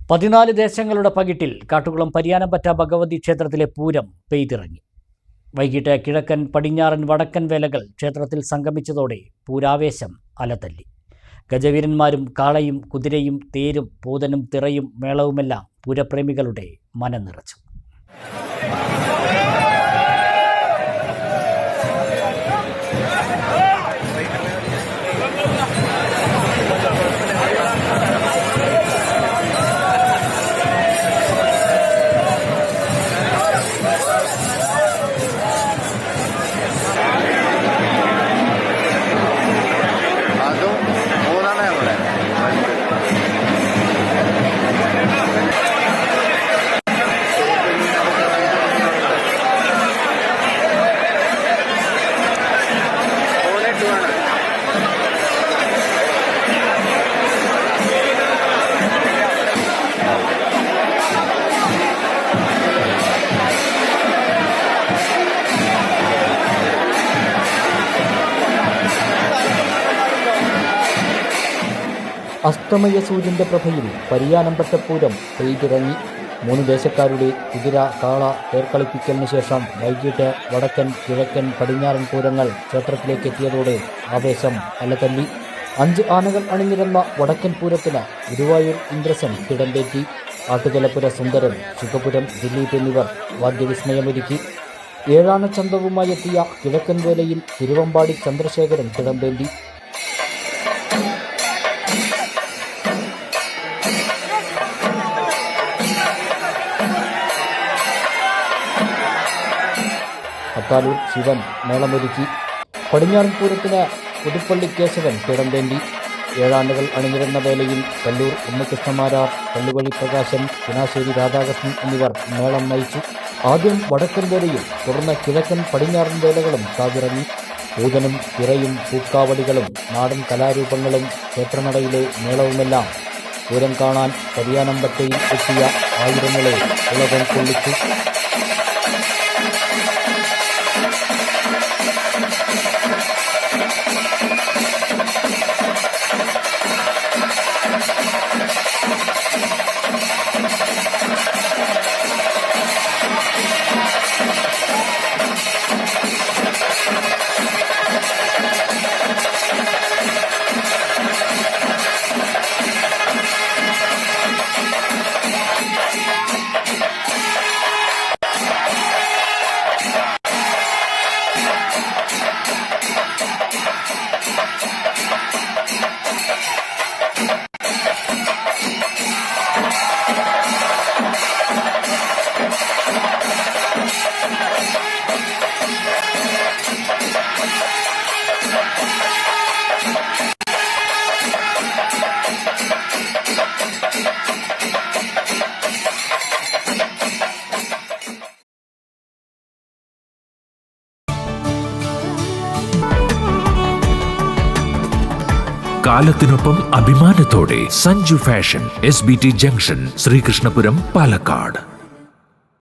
14 ദേശങ്ങളുടെ പകിട്ടിൽ കാട്ടുകുളം പരിയാനംപറ്റ ഭഗവതി ക്ഷേത്രത്തിലെ പൂരം പെയ്തിറങ്ങി. വൈകിട്ട് കിഴക്കൻ, പടിഞ്ഞാറൻ, വടക്കൻ വേലകൾ ക്ഷേത്രത്തിൽ സംഗമിച്ചതോടെ പൂരാവേശം അലതല്ലി. ഗജവീരന്മാരും കാളയും കുതിരയും തേരും പൂതനും തിറയും മേളവുമെല്ലാം പൂരപ്രേമികളുടെ മനം നിറച്ചു. അസ്തമയ സൂര്യൻ്റെ പ്രഭയിൽ പരിയാനംപറ്റ പൂരം പെയ്തിറങ്ങി. 3 ദേശക്കാരുടെ കുതിര, കാള, തേർക്കളിപ്പിക്കലിന് ശേഷം വൈകിട്ട് വടക്കൻ, കിഴക്കൻ, പടിഞ്ഞാറൻ പൂരങ്ങൾ ക്ഷേത്രത്തിലേക്ക് എത്തിയതോടെ ആവേശം അലതല്ലി. 5 ആനകൾ അണിനിരന്ന വടക്കൻ പൂരത്തിന് ഗുരുവായൂർ ഇന്ദ്രസൻ തിടമ്പേറ്റി. ആട്ടുതലപ്പുര സുന്ദരൻ, ശുഖപുരം ദിലീപ് എന്നിവർ വാദ്യവിസ്മയമൊരുക്കി. 7 ആന ചന്തവുമായി എത്തിയ കിഴക്കൻ വേലയിൽ തിരുവമ്പാടി ചന്ദ്രശേഖരൻ തിടമ്പേന്തി. അത്താലൂർ ശിവൻ മേളമൊരുക്കി. പടിഞ്ഞാറൻ പൂരത്തിന് പുതുപ്പള്ളി കേശവൻ തിടമ്പേന്തി. 7 ആനകൾ അണിനിരന്ന വേലയിൽ കല്ലൂർ ഉണ്ണികൃഷ്ണമാരാർ, കല്ലുവഴി പ്രകാശൻ, കിനാശ്ശേരി രാധാകൃഷ്ണൻ എന്നിവർ മേളം നയിച്ചു. ആദ്യം വടക്കൻ വേലയും തുടർന്ന് കിഴക്കൻ, പടിഞ്ഞാറൻ വേലകളും കാതിറങ്ങി. പൂതനും തിറയും പൂക്കാവടികളും നാടൻ കലാരൂപങ്ങളും ക്ഷേത്രനടയിലെ മേളവുമെല്ലാം പൂരം കാണാൻ പരിയാനംപറ്റയിൽ എത്തിയ ആയിരങ്ങളെ ഉലകം കൊള്ളിച്ചു. കാലത്തിനൊപ്പം അഭിമാനത്തോടെ Sanju fashion, SBT junction, Sreekrishnapuram, Palakkad.